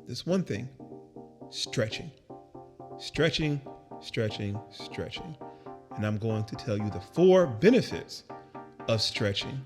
This one thing, stretching. Stretching. And I'm going to tell you the 4 benefits of stretching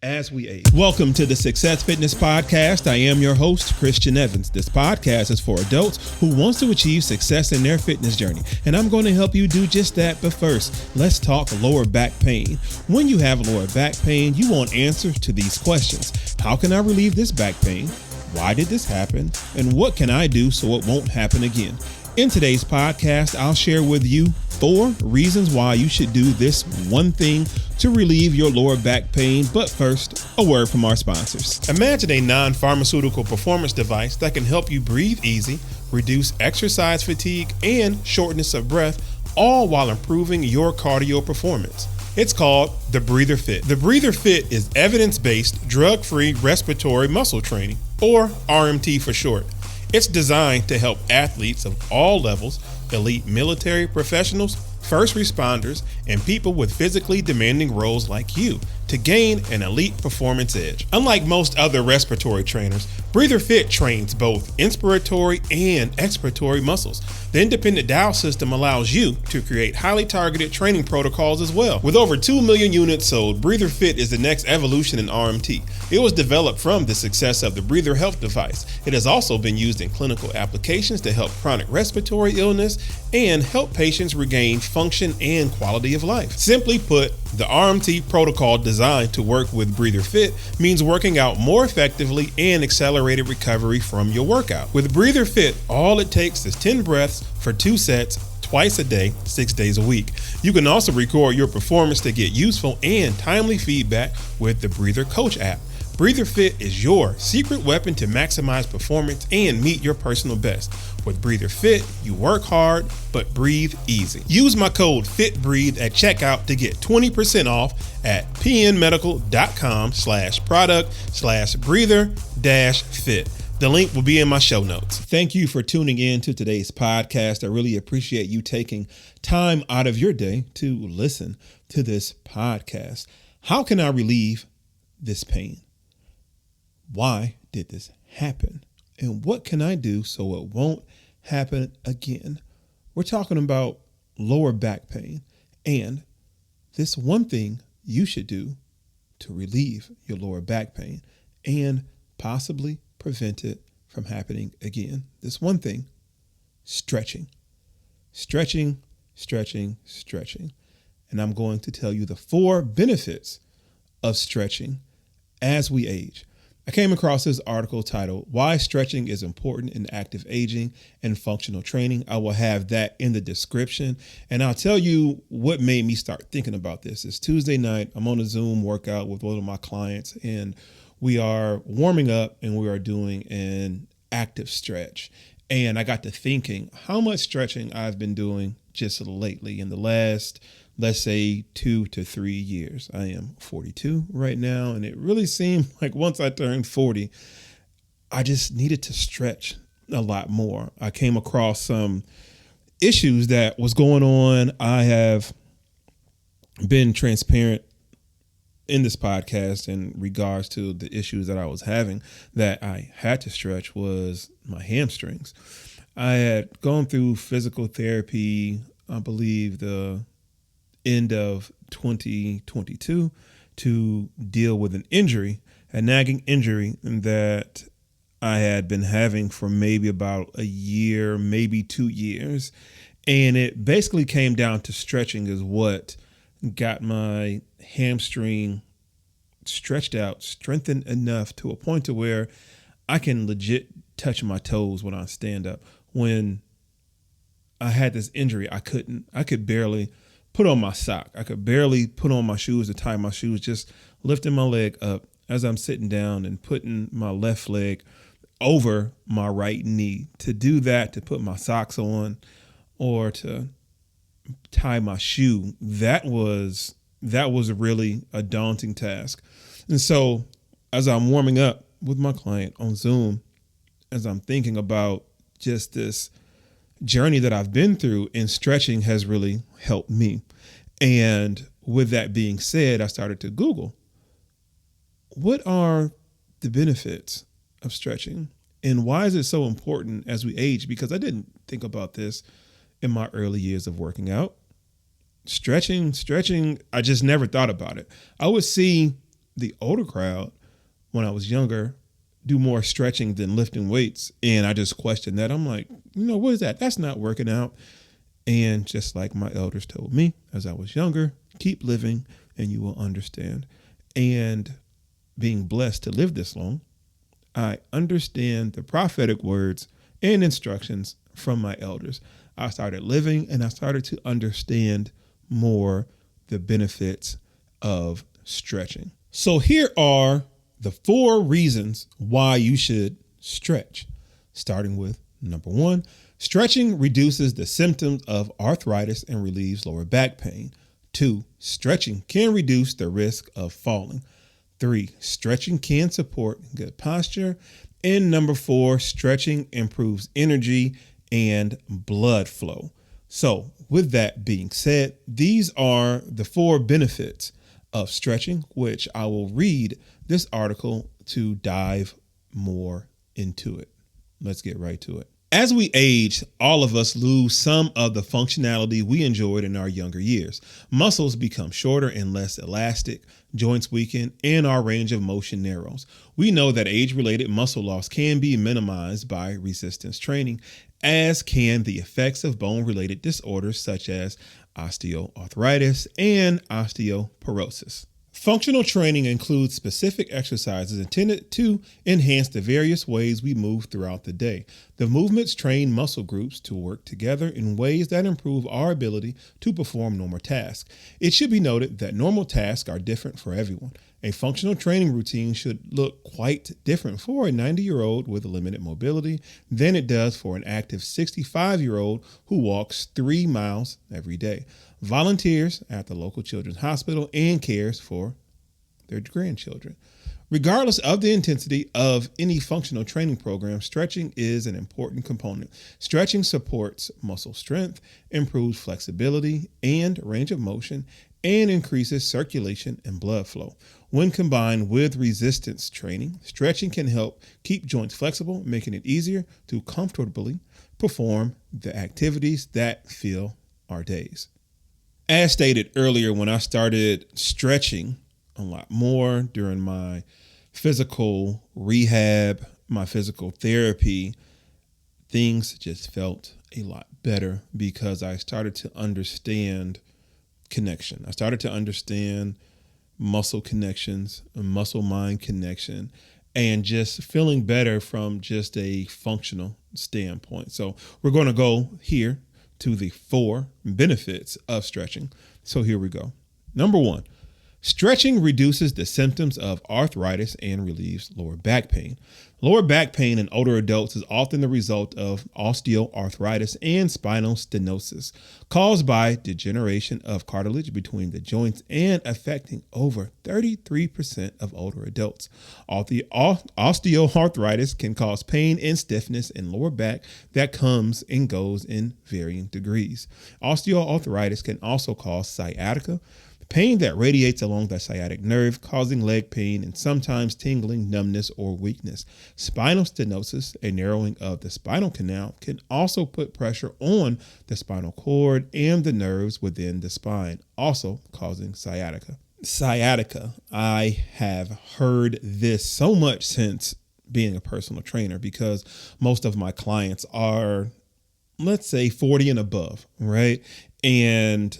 as we age. Welcome to the Success Fitness Podcast. I am your host, Christian Evans. This podcast is for adults who wants to achieve success in their fitness journey. And I'm going to help you do just that. But first, let's talk lower back pain. When you have lower back pain, you want answers to these questions. How can I relieve this back pain? Why did this happen? And what can I do so it won't happen again? In today's podcast, I'll share with you 4 reasons why you should do this one thing to relieve your lower back pain. But first, a word from our sponsors. Imagine a non-pharmaceutical performance device that can help you breathe easy, reduce exercise fatigue, and shortness of breath, all while improving your cardio performance. It's called the Breather Fit. The Breather Fit is evidence-based, drug-free respiratory muscle training, or RMT for short. It's designed to help athletes of all levels, elite military professionals, first responders, and people with physically demanding roles like you to gain an elite performance edge. Unlike most other respiratory trainers, Breather Fit trains both inspiratory and expiratory muscles. The independent dial system allows you to create highly targeted training protocols as well. With over 2 million units sold, Breather Fit is the next evolution in RMT. It was developed from the success of the Breather Health device. It has also been used in clinical applications to help chronic respiratory illness and help patients regain function and quality of life. Simply put, the RMT protocol designed to work with Breather Fit means working out more effectively and accelerated recovery from your workout. With Breather Fit, all it takes is 10 breaths for 2 sets, twice a day, 6 days a week. You can also record your performance to get useful and timely feedback with the Breather Coach app. Breather Fit is your secret weapon to maximize performance and meet your personal best. With Breather Fit, you work hard, but breathe easy. Use my code FITBREATHE at checkout to get 20% off at pnmedical.com/product/breather-fit. The link will be in my show notes. Thank you for tuning in to today's podcast. I really appreciate you taking time out of your day to listen to this podcast. How can I relieve this pain? Why did this happen? And what can I do so it won't happen again? We're talking about lower back pain and this one thing you should do to relieve your lower back pain and possibly prevent it from happening again. This one thing, stretching. And I'm going to tell you the 4 benefits of stretching as we age. I came across this article titled, Why Stretching is Important in Active Aging and Functional Training. I will have that in the description. And I'll tell you what made me start thinking about this. It's Tuesday night. I'm on a Zoom workout with one of my clients, and we are warming up and we are doing an active stretch. And I got to thinking how much stretching I've been doing just lately in the last, let's say, 2 to 3 years. I am 42 right now, and it really seemed like once I turned 40, I just needed to stretch a lot more. I came across some issues that was going on. I have been transparent in this podcast in regards to the issues that I was having that I had to stretch was my hamstrings. I had gone through physical therapy, I believe the end of 2022 to deal with an injury, a nagging injury that I had been having for maybe about a year, maybe 2 years. And it basically came down to stretching is what got my hamstring stretched out, strengthened enough to a point to where I can legit touch my toes when I stand up. When I had this injury, I could barely put on my sock. I could barely put on my shoes to tie my shoes, just lifting my leg up as I'm sitting down and putting my left leg over my right knee. To do that, to put my socks on or to tie my shoe, that was really a daunting task. And so as I'm warming up with my client on Zoom, as I'm thinking about just this journey that I've been through, and stretching has really helped me. And with that being said, I started to Google, what are the benefits of stretching? And why is it so important as we age? Because I didn't think about this in my early years of working out. Stretching, I just never thought about it. I would see the older crowd when I was younger do more stretching than lifting weights. And I just questioned that. I'm like, what is that? That's not working out. And just like my elders told me as I was younger, keep living and you will understand. And being blessed to live this long, I understand the prophetic words and instructions from my elders. I started living and I started to understand more the benefits of stretching. So here are the 4 reasons why you should stretch, starting with number 1. Stretching reduces the symptoms of arthritis and relieves lower back pain. 2. Stretching can reduce the risk of falling. 3. Stretching can support good posture. And number 4, stretching improves energy and blood flow. So with that being said, these are the 4 benefits of stretching, which I will read this article to dive more into it. Let's get right to it. As we age, all of us lose some of the functionality we enjoyed in our younger years. Muscles become shorter and less elastic, joints weaken, and our range of motion narrows. We know that age-related muscle loss can be minimized by resistance training, as can the effects of bone-related disorders such as osteoarthritis and osteoporosis. Functional training includes specific exercises intended to enhance the various ways we move throughout the day. The movements train muscle groups to work together in ways that improve our ability to perform normal tasks. It should be noted that normal tasks are different for everyone. A functional training routine should look quite different for a 90-year-old with limited mobility than it does for an active 65-year-old who walks 3 miles every day, volunteers at the local children's hospital, and cares for their grandchildren. Regardless of the intensity of any functional training program, stretching is an important component. Stretching supports muscle strength, improves flexibility and range of motion, and increases circulation and blood flow. When combined with resistance training, stretching can help keep joints flexible, making it easier to comfortably perform the activities that fill our days. As stated earlier, when I started stretching a lot more during my physical rehab, my physical therapy, things just felt a lot better because I started to understand connection. I started to understand muscle connections, a muscle mind connection, and just feeling better from just a functional standpoint. So we're going to go here to the 4 benefits of stretching. So here we go. Number 1, stretching reduces the symptoms of arthritis and relieves lower back pain. Lower back pain in older adults is often the result of osteoarthritis and spinal stenosis caused by degeneration of cartilage between the joints and affecting over 33% of older adults. Osteoarthritis can cause pain and stiffness in lower back that comes and goes in varying degrees. Osteoarthritis can also cause sciatica, pain that radiates along the sciatic nerve, causing leg pain and sometimes tingling, numbness, or weakness. Spinal stenosis, a narrowing of the spinal canal, can also put pressure on the spinal cord and the nerves within the spine, also causing sciatica. I have heard this so much since being a personal trainer because most of my clients are, let's say, 40 and above, right? And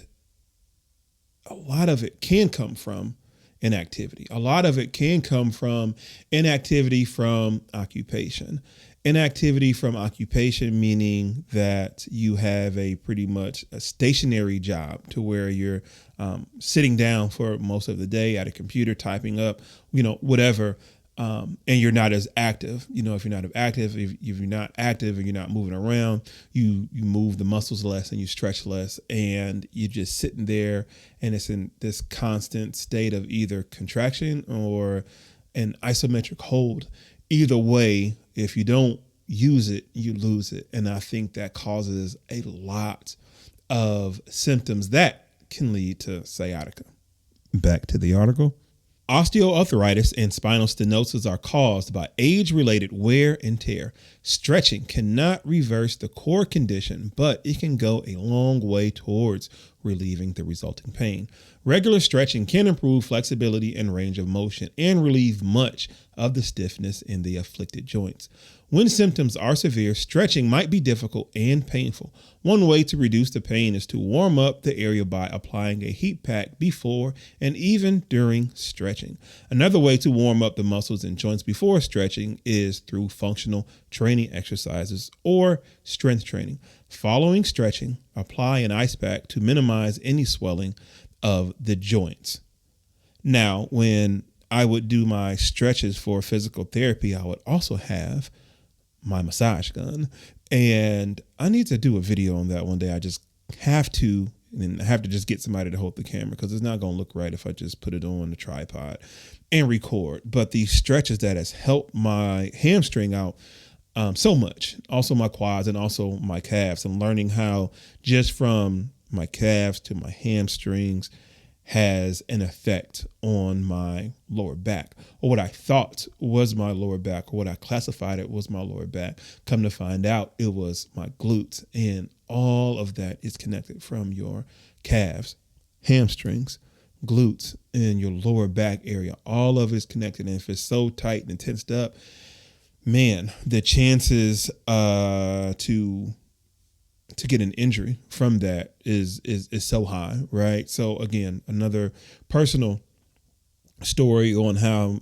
a lot of it can come from inactivity. A lot of it can come from inactivity from occupation. Inactivity from occupation, meaning that you have a pretty much a stationary job to where you're sitting down for most of the day at a computer, typing up, whatever. And you're not as active. If you're not active, if you're not active and you're not moving around, you move the muscles less and you stretch less, and you're just sitting there, and it's in this constant state of either contraction or an isometric hold. Either way, if you don't use it, you lose it. And I think that causes a lot of symptoms that can lead to sciatica. Back to the article. Osteoarthritis and spinal stenosis are caused by age-related wear and tear. Stretching cannot reverse the core condition, but it can go a long way towards relieving the resulting pain. Regular stretching can improve flexibility and range of motion and relieve much of the stiffness in the afflicted joints. When symptoms are severe, stretching might be difficult and painful. One way to reduce the pain is to warm up the area by applying a heat pack before and even during stretching. Another way to warm up the muscles and joints before stretching is through functional training exercises or strength training. Following stretching, apply an ice pack to minimize any swelling of the joints. Now, when I would do my stretches for physical therapy, I would also have my massage gun, and I need to do a video on that one day. I just have to, and I have to just get somebody to hold the camera because it's not going to look right if I just put it on the tripod and record. But these stretches that has helped my hamstring out so much, also my quads and also my calves, and learning how just from my calves to my hamstrings has an effect on my lower back, or what I thought was my lower back, or what I classified it was my lower back. Come to find out, it was my glutes, and all of that is connected from your calves, hamstrings, glutes, and your lower back area. All of it is connected, and if it's so tight and tensed up, man, the chances to get an injury from that is so high, right? So again, another personal story on how,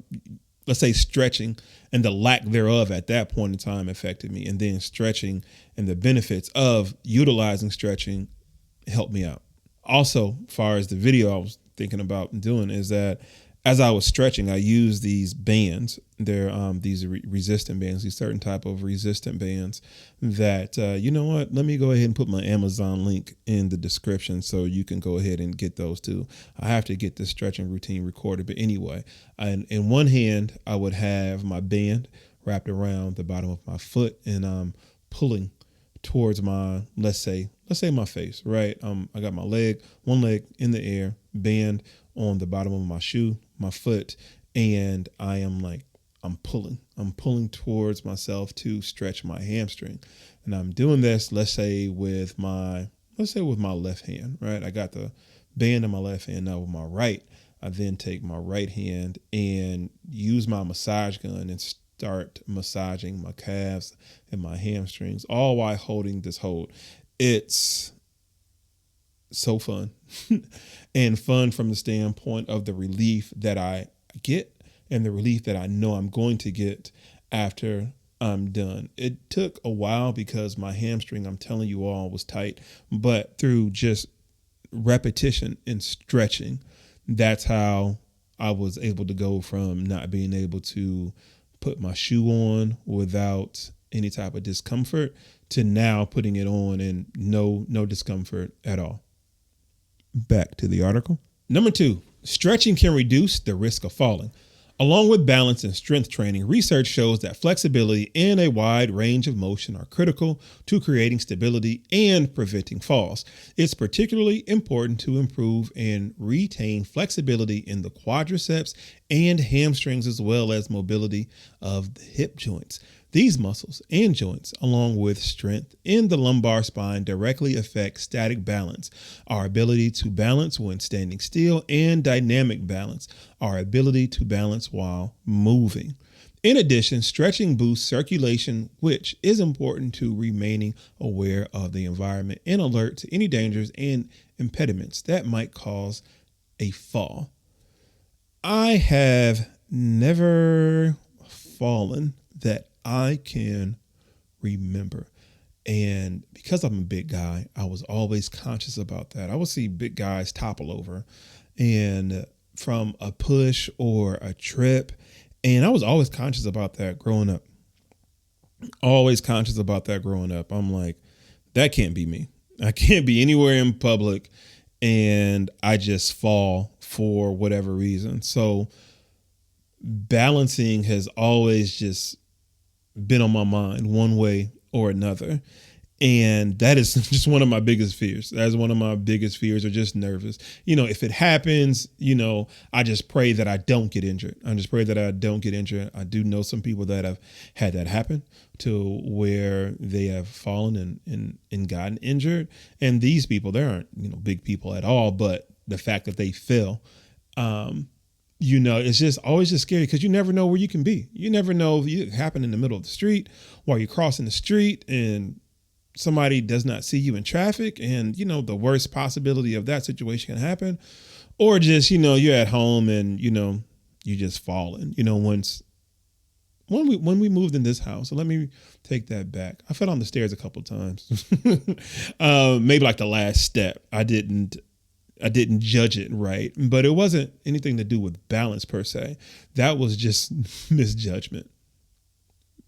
let's say, stretching and the lack thereof at that point in time affected me, and then stretching and the benefits of utilizing stretching helped me out. Also, as far as the video I was thinking about doing, is that as I was stretching, I used these bands. They're these resistant bands, these certain type of resistant bands that, you know what, let me go ahead and put my Amazon link in the description so you can go ahead and get those too. I have to get this stretching routine recorded. But anyway, in one hand, I would have my band wrapped around the bottom of my foot, and I'm pulling towards my, let's say my face, right? I got my one leg in the air, band on the bottom of my shoe, my foot, and I'm pulling towards myself to stretch my hamstring. And I'm doing this, let's say with my left hand, right? I got the band in my left hand. Now with my right, I then take my right hand and use my massage gun and start massaging my calves and my hamstrings, all while holding this hold. It's so fun and fun from the standpoint of the relief that I get and the relief that I know I'm going to get after I'm done. It took a while because my hamstring, I'm telling you all, was tight, but through just repetition and stretching, that's how I was able to go from not being able to put my shoe on without any type of discomfort to now putting it on and no discomfort at all. Back to the article. Number 2, stretching can reduce the risk of falling. Along with balance and strength training, research shows that flexibility and a wide range of motion are critical to creating stability and preventing falls. It's particularly important to improve and retain flexibility in the quadriceps and hamstrings, as well as mobility of the hip joints. These muscles and joints, along with strength in the lumbar spine, directly affect static balance, our ability to balance when standing still, and dynamic balance, our ability to balance while moving. In addition, stretching boosts circulation, which is important to remaining aware of the environment and alert to any dangers and impediments that might cause a fall. I have never fallen that I can remember. And because I'm a big guy, I was always conscious about that. I would see big guys topple over and from a push or a trip. And I was always conscious about that growing up. I'm like, that can't be me. I can't be anywhere in public and I just fall for whatever reason. So balancing has always just been on my mind one way or another. And that is just one of my biggest fears. That's one of my biggest fears, or just nervous. If it happens, I just pray that I don't get injured. I just pray that I don't get injured. I do know some people that have had that happen, to where they have fallen and gotten injured. And these people, they aren't, big people at all, but the fact that they fell, it's just always just scary, because you never know where you can be. You never know if it happened in the middle of the street while you're crossing the street and somebody does not see you in traffic, and the worst possibility of that situation can happen. Or just you're at home and you just falling. When we moved in this house, so let me take that back. I fell on the stairs a couple of times. Maybe like the last step. I didn't judge it right, but it wasn't anything to do with balance per se. That was just misjudgment.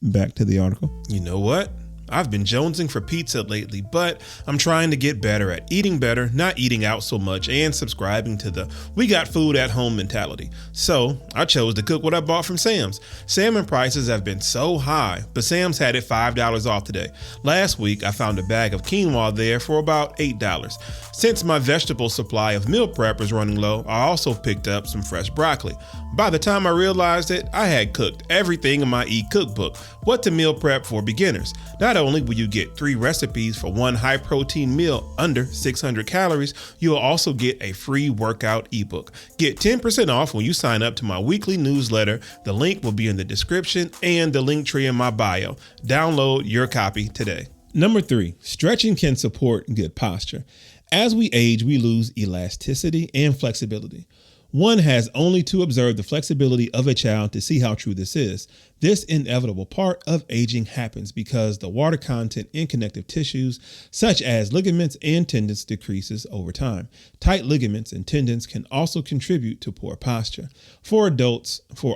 Back to the article. You know what? I've been jonesing for pizza lately, but I'm trying to get better at eating better, not eating out so much, and subscribing to the we got food at home mentality. So I chose to cook what I bought from Sam's. Salmon prices have been so high, but Sam's had it $5 off today. Last week, I found a bag of quinoa there for about $8. Since my vegetable supply of meal prep was running low, I also picked up some fresh broccoli. By the time I realized it, I had cooked everything in my e-cookbook, What to Meal Prep for Beginners. Not only will you get 3 recipes for one high-protein meal under 600 calories, you'll also get a free workout ebook. Get 10% off when you sign up to my weekly newsletter. The link will be in the description and the link tree in my bio. Download your copy today. Number 3, stretching can support good posture. As we age, we lose elasticity and flexibility. One has only to observe the flexibility of a child to see how true this is. This inevitable part of aging happens because the water content in connective tissues, such as ligaments and tendons, decreases over time. Tight ligaments and tendons can also contribute to poor posture. For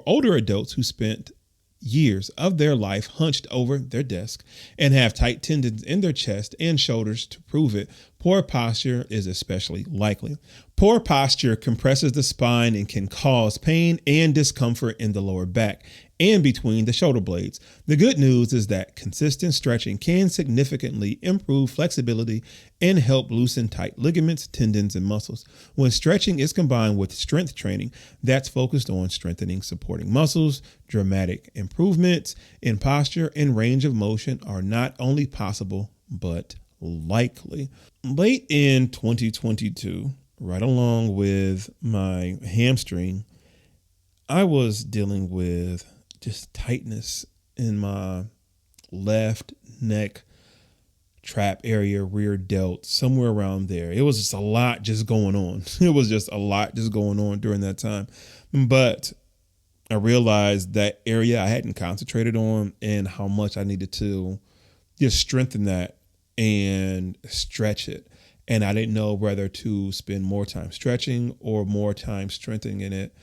older adults who spent years of their life hunched over their desk and have tight tendons in their chest and shoulders to prove it, poor posture is especially likely. Poor posture compresses the spine and can cause pain and discomfort in the lower back and between the shoulder blades. The good news is that consistent stretching can significantly improve flexibility and help loosen tight ligaments, tendons, and muscles. When stretching is combined with strength training that's focused on strengthening supporting muscles, dramatic improvements in posture and range of motion are not only possible, but likely. Late in 2022, right along with my hamstring, I was dealing with just tightness in my left neck trap area, rear delt, somewhere around there. It was just a lot just going on. It was just a lot just going on during that time. But I realized that area I hadn't concentrated on and how much I needed to just strengthen that and stretch it. And I didn't know whether to spend more time stretching or more time strengthening it.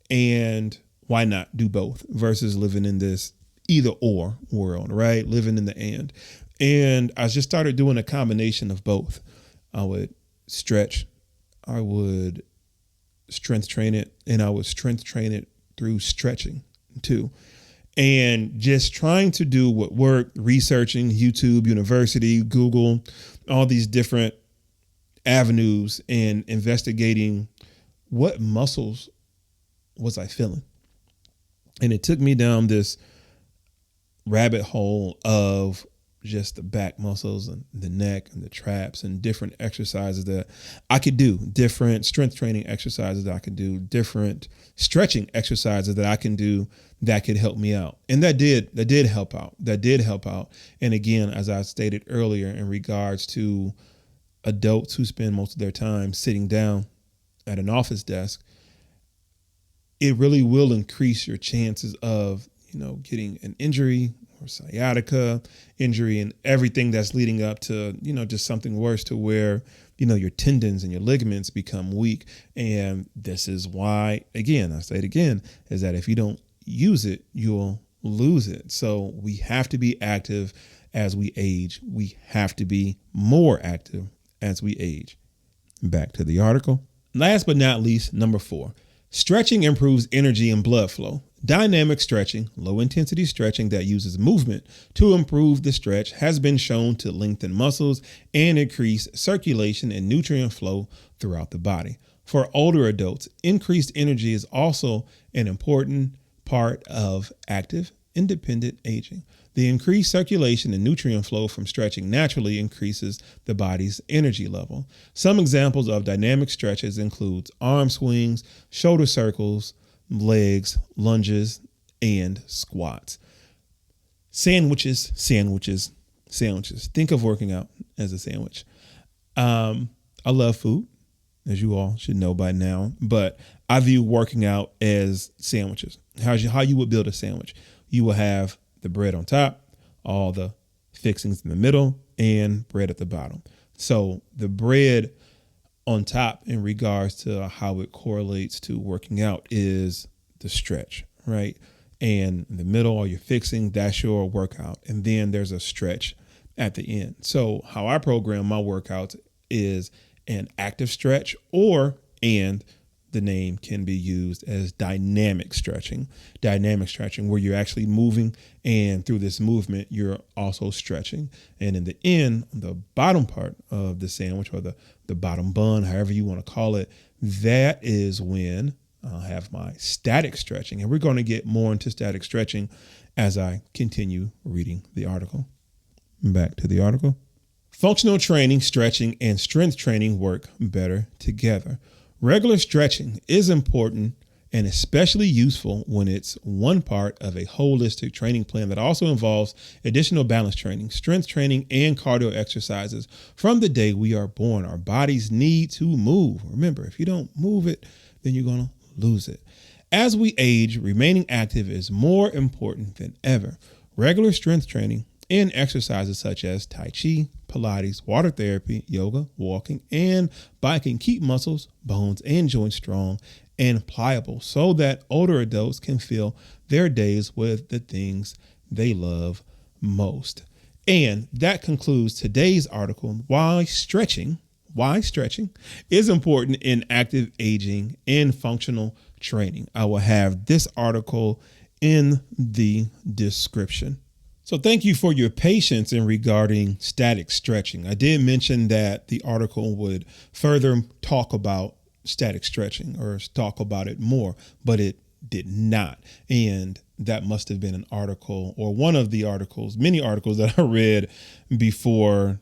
And why not do both versus living in this either or world, right? Living in the and. And I just started doing a combination of both. I would stretch, I would strength train it, and I would strength train it through stretching too. And just trying to do what worked, researching YouTube, University, Google, all these different avenues, and investigating what muscles was I feeling. And it took me down this rabbit hole of just the back muscles and the neck and the traps and different exercises that I could do, different strength training exercises that I could do, different stretching exercises that I can do that could help me out. And that did help out. That did help out. And again, as I stated earlier, in regards to adults who spend most of their time sitting down at an office desk, it really will increase your chances of, getting an injury or sciatica injury and everything that's leading up to, just something worse, to where, your tendons and your ligaments become weak. And this is why, again, I say it again, is that if you don't use it, you'll lose it. So we have to be active as we age. We have to be more active as we age. Back to the article. Last but not least, number 4. Stretching improves energy and blood flow. Dynamic stretching, low intensity stretching that uses movement to improve the stretch, has been shown to lengthen muscles and increase circulation and nutrient flow throughout the body. For older adults, increased energy is also an important part of active, independent aging. The increased circulation and nutrient flow from stretching naturally increases the body's energy level. Some examples of dynamic stretches include arm swings, shoulder circles, legs, lunges, and squats. Sandwiches. Think of working out as a sandwich. I love food, as you all should know by now, but I view working out as sandwiches. How you would build a sandwich. You will have the bread on top, all the fixings in the middle, and bread at the bottom. So the bread on top, in regards to how it correlates to working out, is the stretch, right? And in the middle, all your fixing, that's your workout. And then there's a stretch at the end. So how I program my workouts is an active stretch, and the name can be used as dynamic stretching, where you're actually moving, and through this movement, you're also stretching. And in the end, the bottom part of the sandwich, or the bottom bun, however you want to call it, that is when I'll have my static stretching. And we're going to get more into static stretching as I continue reading the article. Back to the article. Functional training, stretching, and strength training work better together. Regular stretching is important and especially useful when it's one part of a holistic training plan that also involves additional balance training, strength training, and cardio exercises. From the day we are born, our bodies need to move. Remember, if you don't move it, then you're going to lose it. As we age, remaining active is more important than ever. Regular strength training and exercises such as Tai Chi, Pilates, water therapy, yoga, walking, and biking keep muscles, bones, and joints strong and pliable so that older adults can fill their days with the things they love most. And that concludes today's article, Why Stretching is Important in Active Aging and Functional Training. I will have this article in the description. So thank you for your patience in regarding static stretching. I did mention that the article would further talk about static stretching, or talk about it more, but it did not. And that must have been an article, or one of the articles, many articles that I read before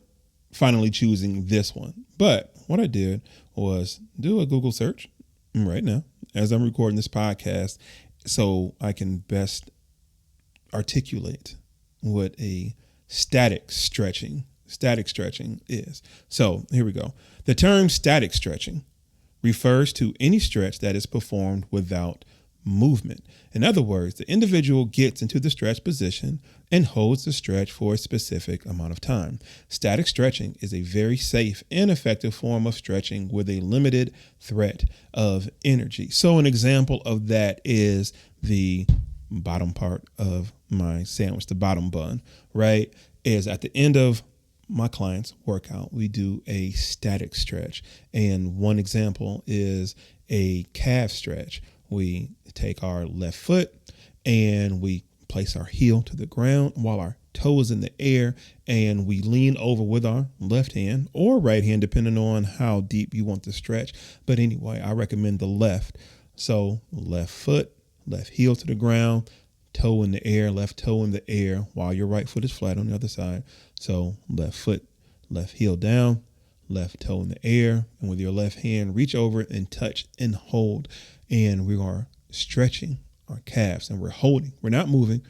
finally choosing this one. But what I did was do a Google search right now as I'm recording this podcast, so I can best articulate what a static stretching is. So here we go. The term static stretching refers to any stretch that is performed without movement. In other words, the individual gets into the stretch position and holds the stretch for a specific amount of time. Static stretching is a very safe and effective form of stretching with a limited threat of energy. So an example of that is the bottom part of my sandwich, the bottom bun, right? Is at the end of my client's workout, we do a static stretch. And one example is a calf stretch. We take our left foot and we place our heel to the ground while our toe is in the air, and we lean over with our left hand or right hand, depending on how deep you want to stretch. But anyway, I recommend the left. So left foot, left heel to the ground, toe in the air, left toe in the air while your right foot is flat on the other side. So left foot, left heel down, left toe in the air, and with your left hand, reach over and touch and hold. And we are stretching our calves, and we're holding. We're not moving.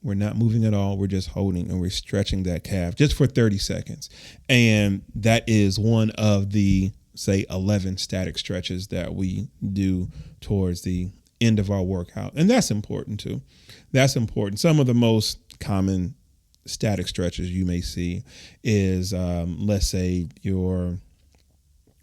We're not moving at all. We're just holding, and we're stretching that calf just for 30 seconds. And that is one of the, say, 11 static stretches that we do towards the end of our workout. And that's important too. That's important. Some of the most common static stretches you may see is, let's say, your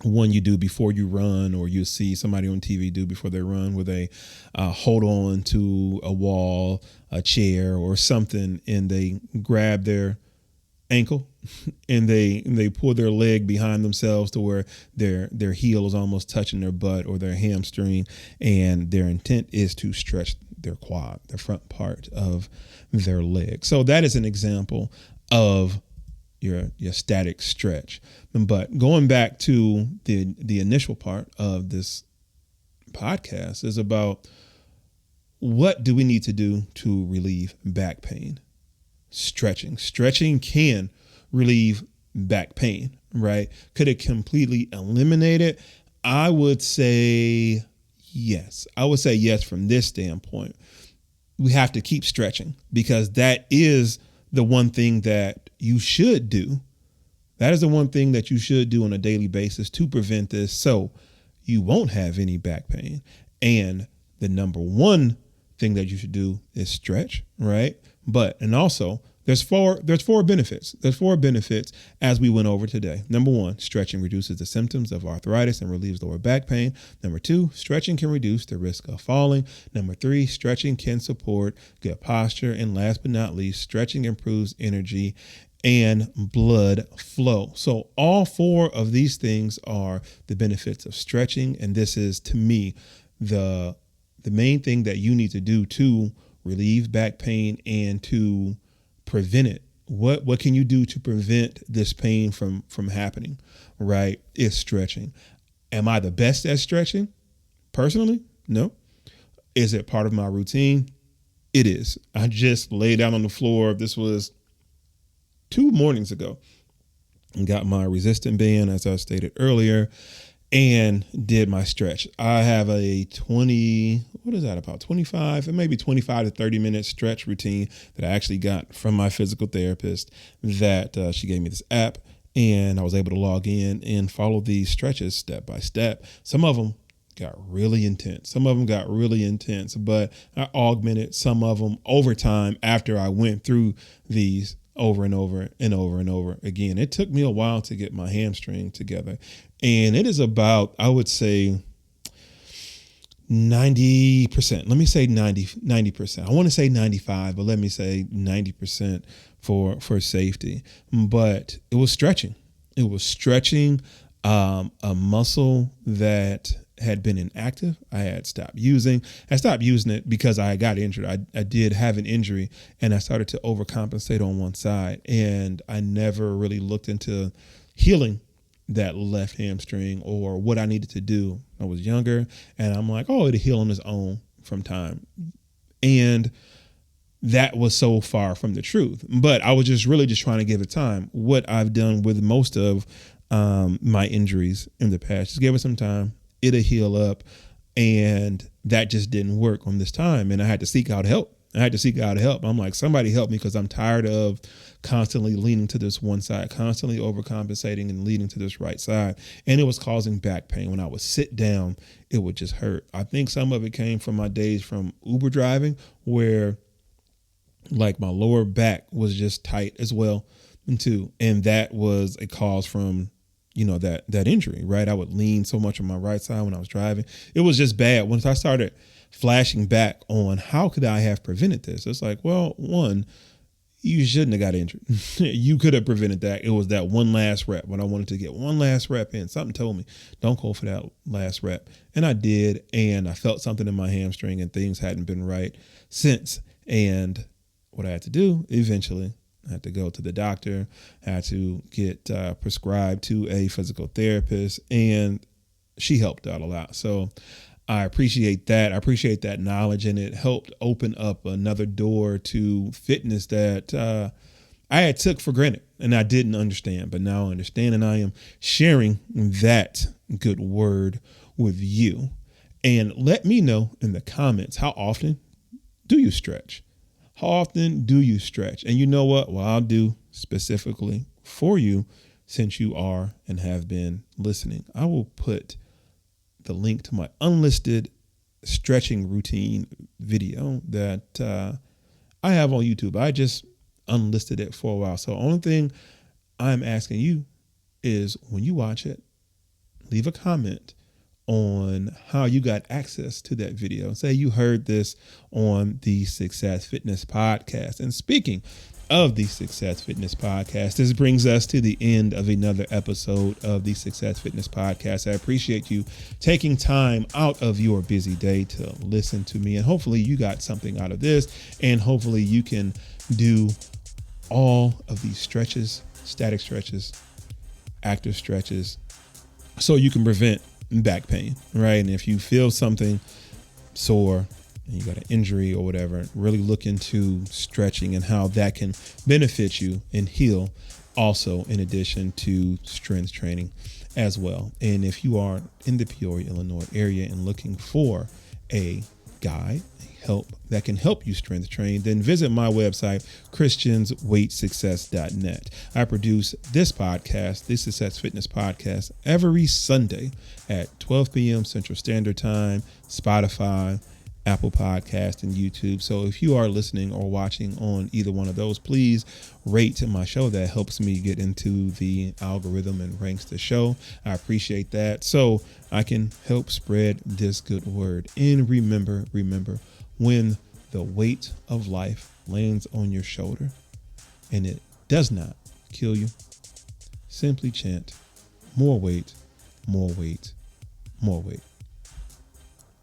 one you do before you run, or you see somebody on TV do before they run, where they hold on to a wall, a chair, or something, and they grab their ankle and they pull their leg behind themselves to where their heel is almost touching their butt or their hamstring, and their intent is to stretch their quad, the front part of their leg. So that is an example of your static stretch. But going back to the initial part of this podcast is about what do we need to do to relieve back pain? Stretching can relieve back pain, right? Could it completely eliminate it? I would say yes. I would say yes from this standpoint. We have to keep stretching because that is the one thing that you should do. That is the one thing that you should do on a daily basis to prevent this so you won't have any back pain. And the number one thing that you should do is stretch, right? And also there's four benefits. There's four benefits as we went over today. Number one, stretching reduces the symptoms of arthritis and relieves lower back pain. Number two, stretching can reduce the risk of falling. Number three, stretching can support good posture. And last but not least, stretching improves energy and blood flow. So all four of these things are the benefits of stretching. And this is, to me, the main thing that you need to do to relieve back pain and to prevent it. What can you do to prevent this pain from happening, right? Is stretching. Am I the best at stretching? Personally, no. Is it part of my routine? It is. I just lay down on the floor. This was 2 mornings ago and got my resistant band, as I stated earlier, and did my stretch. I have a 25 and maybe 25 to 30 minute stretch routine that I actually got from my physical therapist that she gave me this app, and I was able to log in and follow these stretches step by step. Some of them got really intense. But I augmented some of them over time after I went through these over and over and over and over again. It took me a while to get my hamstring together. And it is about, I would say, 90%. Let me say 90%. I want to say 95, but let me say 90% for safety. But it was stretching. A muscle that had been inactive. I stopped using it because I got injured. I did have an injury and I started to overcompensate on one side, and I never really looked into healing that left hamstring or what I needed to do. I was younger and I'm like, oh, it'll heal on its own from time. And that was so far from the truth. But I was just trying to give it time. What I've done with most of my injuries in the past, just give it some time. It'll heal up. And that just didn't work on this time. And I had to seek out help. I'm like, somebody help me, because I'm tired of constantly leaning to this one side, constantly overcompensating and leaning to this right side. And it was causing back pain. When I would sit down, it would just hurt. I think some of it came from my days from Uber driving, where like my lower back was just tight as well too. And that was a cause from, that injury, right? I would lean so much on my right side when I was driving. It was just bad. Once I started flashing back on how could I have prevented this? It's like, well, one, you shouldn't have got injured. You could have prevented that. It was that one last rep. When I wanted to get one last rep in, something told me, don't go for that last rep. And I did. And I felt something in my hamstring and things hadn't been right since. And what I had to do eventually, I had to go to the doctor, I had to get prescribed to a physical therapist, and she helped out a lot. So I appreciate that. I appreciate that knowledge, and it helped open up another door to fitness that I had took for granted and I didn't understand, but now I understand, and I am sharing that good word with you. And let me know in the comments, how often do you stretch? How often do you stretch? And you know what? Well, I'll do specifically for you, since you are and have been listening. I will put the link to my unlisted stretching routine video that I have on YouTube. I just unlisted it for a while. So the only thing I'm asking you is, when you watch it, leave a comment on how you got access to that video. Say you heard this on the Success Fitness podcast. And speaking of the Success Fitness Podcast. This brings us to the end of another episode of the Success Fitness Podcast. I appreciate you taking time out of your busy day to listen to me, and hopefully you got something out of this, and hopefully you can do all of these stretches, static stretches, active stretches, so you can prevent back pain, right? And if you feel something sore and you got an injury or whatever, really look into stretching and how that can benefit you and heal also, in addition to strength training as well. And if you are in the Peoria, Illinois area and looking for a guide, help that can help you strength train, then visit my website, christiansweightsuccess.net. I produce this podcast, the Success Fitness Podcast, every Sunday at 12 p.m. Central Standard Time, Spotify, Apple Podcast, and YouTube. So if you are listening or watching on either one of those, please rate my show. That helps me get into the algorithm and ranks the show. I appreciate that, so I can help spread this good word. And remember, when the weight of life lands on your shoulder and it does not kill you, simply chant, more weight, more weight, more weight.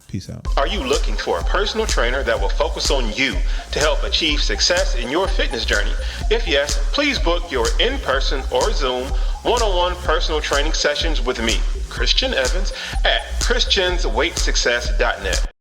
Peace out. Are you looking for a personal trainer that will focus on you to help achieve success in your fitness journey? If yes, please book your in-person or Zoom one-on-one personal training sessions with me, Christian Evans, at christiansweightsuccess.net.